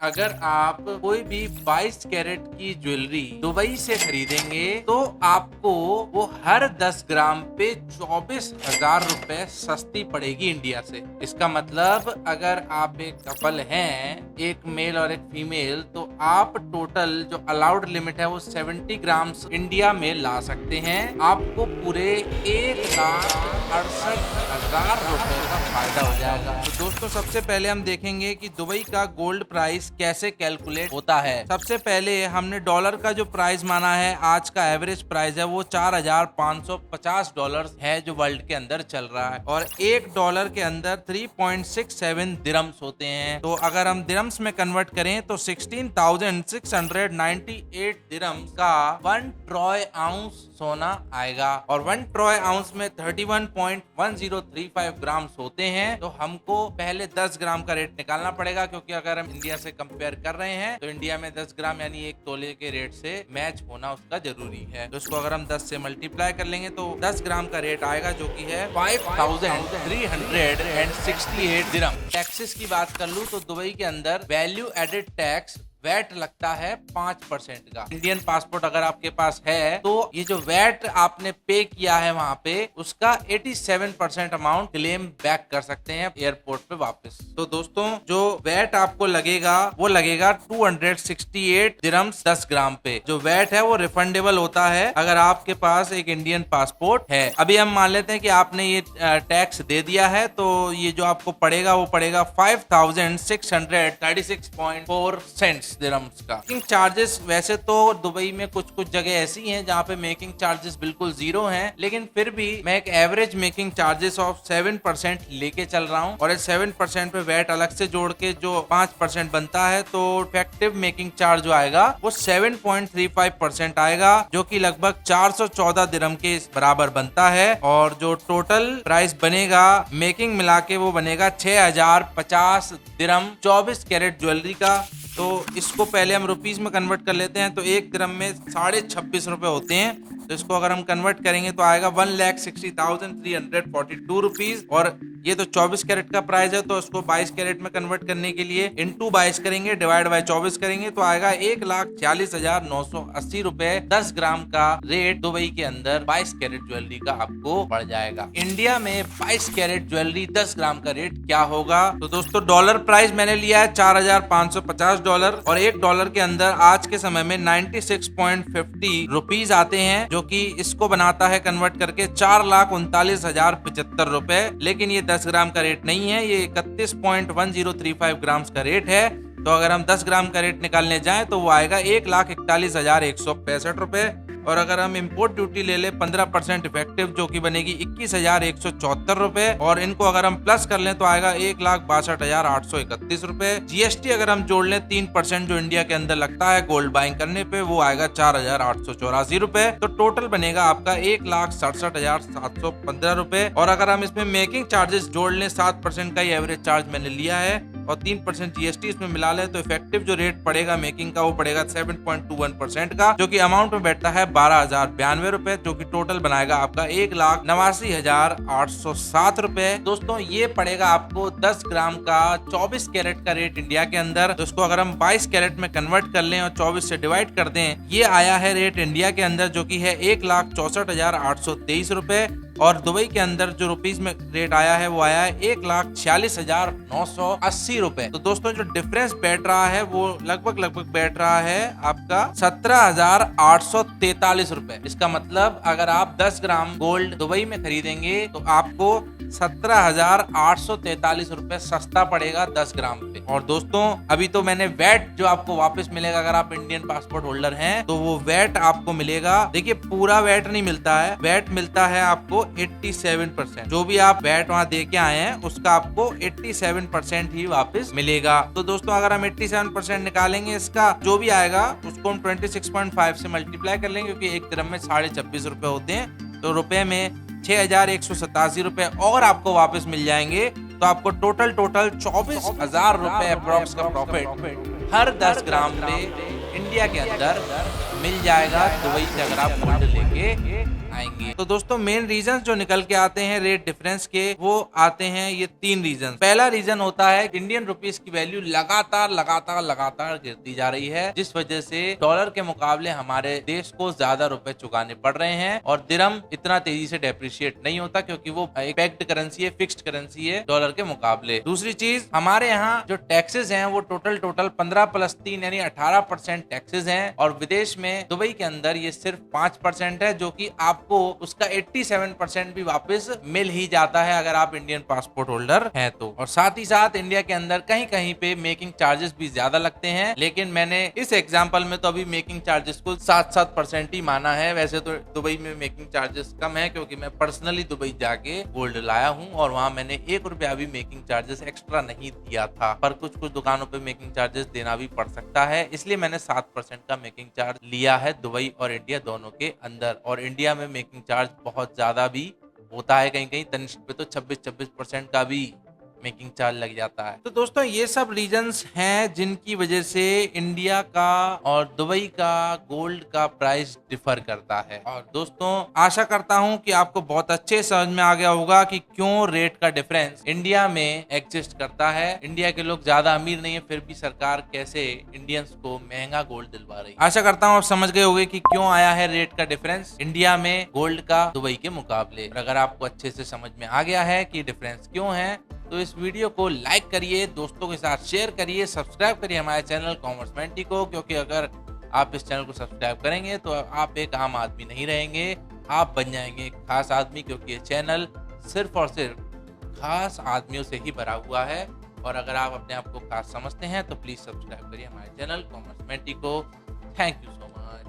अगर आप कोई भी 22 कैरेट की ज्वेलरी दुबई से खरीदेंगे तो आपको वो हर 10 ग्राम पे 24,000 रुपए सस्ती पड़ेगी इंडिया से। इसका मतलब अगर आप एक कपल हैं, एक मेल और एक फीमेल, तो आप टोटल जो अलाउड लिमिट है वो 70 ग्राम्स इंडिया में ला सकते हैं। आपको पूरे 1,68,000 रुपए का फायदा हो जाएगा। तो दोस्तों सबसे पहले हम देखेंगे कि दुबई का गोल्ड प्राइस कैसे कैलकुलेट होता है। सबसे पहले हमने डॉलर का जो प्राइस माना है, आज का एवरेज प्राइस है वो $4,550 है जो वर्ल्ड के अंदर चल रहा है, और $1 के अंदर 3.67 दिरम्स होते हैं। तो अगर हम दिरम्स में कन्वर्ट करें तो 16,698 दिरम्स का 1 ट्रॉय आउंस सोना आएगा, और 1 ट्रॉय आउंस में 31.1035 ग्राम्स होते हैं। तो हमको पहले 10 ग्राम का रेट निकालना पड़ेगा, क्योंकि अगर हम इंडिया से कंपेयर कर रहे हैं तो इंडिया में 10 ग्राम यानी 1 तोले के रेट से मैच होना उसका जरूरी है। तो इसको अगर हम 10 से मल्टीप्लाई कर लेंगे तो 10 ग्राम का रेट आएगा जो कि है 5,368 दिरहम। टैक्सेस की बात कर लूं तो दुबई के अंदर वैल्यू एडेड टैक्स वैट लगता है 5% का। इंडियन पासपोर्ट अगर आपके पास है तो ये जो वैट आपने पे किया है वहां पे उसका 87% अमाउंट क्लेम बैक कर सकते हैं एयरपोर्ट पे वापस। तो दोस्तों जो वैट आपको लगेगा वो लगेगा 268 दिरहम्स 10 ग्राम पे। जो वैट है वो रिफंडेबल होता है अगर आपके पास एक इंडियन पासपोर्ट है। अभी हम मान लेते हैं कि आपने ये टैक्स दे दिया है, तो ये जो आपको पड़ेगा वो पड़ेगा 5,636.4 सेंट्स दिरहम्स का। मेकिंग चार्जेस वैसे तो दुबई में कुछ कुछ जगह ऐसी हैं जहाँ पे मेकिंग चार्जेस बिल्कुल जीरो हैं, लेकिन फिर भी मैं एक एवरेज मेकिंग चार्जेस ऑफ 7% लेके चल रहा हूँ, और इस 7% पे वैट अलग से जोड़ के जो 5% बनता है, तो इफेक्टिव मेकिंग चार्ज जो आएगा वो 7.35% आएगा, जो कि लगभग 414 दिरहम के बराबर बनता है। और जो टोटल प्राइस बनेगा मेकिंग मिला के वो बनेगा 6,050 दिरहम 24 कैरेट ज्वेलरी का। तो इसको पहले हम रुपीस में कन्वर्ट कर लेते हैं, तो 1 दिरहम में 26.5 रुपए होते हैं। तो इसको अगर हम कन्वर्ट करेंगे तो आएगा 1,60,342 रुपीज। और ये तो 24 कैरेट का प्राइस है, तो इसको 22 कैरेट में कन्वर्ट करने के लिए इंटू 22 करेंगे, डिवाइड बाय 24 करेंगे, तो आएगा 1,46,980 रुपए 10 ग्राम का रेट दुबई के अंदर 22 कैरेट ज्वेलरी का आपको पड़ जाएगा। इंडिया में 22 कैरेट ज्वेलरी 10 ग्राम का रेट क्या होगा? तो दोस्तों डॉलर प्राइस मैंने लिया है $4,550, और $1 के अंदर आज के समय में 96.50 रुपीज आते हैं, जो कि इसको बनाता है कन्वर्ट करके 4,39,075 रुपए। लेकिन ये 10 ग्राम का रेट नहीं है, ये 31.1035 ग्राम्स का रेट है। तो अगर हम 10 ग्राम का रेट निकालने जाएं तो वो आएगा 1,41,165 रुपए। और अगर हम इंपोर्ट ड्यूटी ले ले 15% इफेक्टिव, जो कि बनेगी 21,174 रुपए, और इनको अगर हम प्लस कर लें तो आएगा 1,62,831 रुपए। जीएसटी अगर हम जोड़ लें 3% जो इंडिया के अंदर लगता है गोल्ड बाइंग करने पे, वो आएगा 4,884 रुपए। तो टोटल बनेगा आपका 1,67,715 रुपए। और अगर हम इसमें मेकिंग चार्जेस जोड़ लें 7% का ही एवरेज चार्ज मैंने लिया है, और 3% जीएसटी इसमें मिला ले, तो इफेक्टिव जो रेट पड़ेगा मेकिंग का वो पड़ेगा 7.21% का, जो कि अमाउंट में बैठता है 12,092 रुपए, जो कि टोटल बनाएगा आपका 1,89,807 रुपए। दोस्तों ये पड़ेगा आपको 10 ग्राम का 24 कैरेट का रेट इंडिया के अंदर। तो इसको अगर हम 22 कैरेट में कन्वर्ट कर लें और 24 से डिवाइड कर दें, ये आया है रेट इंडिया के अंदर जो कि है 1,64,823 रुपए। और दुबई के अंदर जो रुपीस में रेट आया है वो आया है 1,46,980 रुपए। तो दोस्तों जो डिफरेंस बैठ रहा है वो लगभग बैठ रहा है आपका 17,843 रुपए। इसका मतलब अगर आप 10 ग्राम गोल्ड दुबई में खरीदेंगे तो आपको 17,843 रुपए सस्ता पड़ेगा 10 ग्राम पे। और दोस्तों अभी तो मैंने वैट जो आपको वापस मिलेगा अगर आप इंडियन पासपोर्ट होल्डर हैं, तो वो वैट आपको मिलेगा। देखिए पूरा वैट नहीं मिलता है, वैट मिलता है आपको 87%। जो भी आप वैट वहां दे के आए हैं उसका आपको 87% ही वापस मिलेगा। तो दोस्तों अगर हम 87% निकालेंगे, इसका जो भी आएगा उसको हम 26.5 से मल्टीप्लाई कर लेंगे, क्योंकि 1 दिरहम में 26.5 रुपए होते हैं। तो रुपए में 6,187 रुपए और आपको वापस मिल जाएंगे। तो आपको टोटल 24,000 रुपए अप्रॉक्स का प्रॉफिट हर 10 ग्राम पे इंडिया के अंदर मिल जाएगा दुबई से अगर आप गोल्ड लेके आएंगे। तो दोस्तों मेन रीजन जो निकल के आते हैं रेट डिफरेंस के, वो आते हैं ये 3 रीजन। पहला रीजन होता है इंडियन रुपीस की वैल्यू लगातार लगातार लगातार गिरती जा रही है, जिस वजह से डॉलर के मुकाबले हमारे देश को ज्यादा रुपए चुकाने पड़ रहे हैं और दिरहम इतना तेजी से डेप्रिशिएट नहीं होता क्योंकि वो एक पेग्ड करेंसी है, फिक्स्ड करेंसी है डॉलर के मुकाबले। दूसरी चीज, हमारे यहाँ जो टैक्सेस हैं वो टोटल 15+3 यानी 18% टैक्सेस हैं और विदेश में दुबई के अंदर ये सिर्फ 5% है, जो कि आपको उसका 87% भी वापस मिल ही जाता है अगर आप इंडियन पासपोर्ट होल्डर हैं तो। और साथ ही साथ इंडिया के अंदर कहीं कहीं पे मेकिंग चार्जेस भी ज्यादा लगते हैं, लेकिन मैंने इस एग्जांपल में तो अभी मेकिंग चार्जेस को 7% ही माना है। वैसे तो दुबई में मेकिंग चार्जेस कम है क्योंकि मैं पर्सनली दुबई जाके गोल्ड लाया हूँ और वहां मैंने 1 रुपया भी मेकिंग चार्जेस एक्स्ट्रा नहीं दिया था। पर कुछ कुछ दुकानों पे मेकिंग चार्जेस देना भी पड़ सकता है, इसलिए मैंने 7% का मेकिंग चार्ज लिया है दुबई और इंडिया दोनों के अंदर। और इंडिया में मेकिंग चार्ज बहुत ज्यादा भी होता है, कहीं कहीं तनिष्क पे तो 26% का भी मेकिंग चार्ज लग जाता है। तो दोस्तों ये सब रीजंस हैं जिनकी वजह से इंडिया का और दुबई का गोल्ड का प्राइस डिफर करता है। और दोस्तों आशा करता हूं कि आपको बहुत अच्छे समझ में आ गया होगा कि क्यों रेट का डिफरेंस इंडिया में एग्जिस्ट करता है। इंडिया के लोग ज्यादा अमीर नहीं है, फिर भी सरकार कैसे इंडियंस को महंगा गोल्ड दिलवा रही है। आशा करता हूँ आप समझ गए होंगे कि क्यों आया है रेट का डिफरेंस इंडिया में गोल्ड का दुबई के मुकाबले। अगर आपको अच्छे से समझ में आ गया है कि डिफरेंस क्यों है, तो इस वीडियो को लाइक करिए, दोस्तों के साथ शेयर करिए, सब्सक्राइब करिए हमारे चैनल कॉमर्स मेंटी को, क्योंकि अगर आप इस चैनल को सब्सक्राइब करेंगे तो आप एक आम आदमी नहीं रहेंगे, आप बन जाएंगे एक खास आदमी, क्योंकि ये चैनल सिर्फ और सिर्फ खास आदमियों से ही भरा हुआ है। और अगर आप अपने आप को खास समझते हैं तो प्लीज सब्सक्राइब करिए हमारे चैनल कॉमर्स मेंटी को। Thank you so much.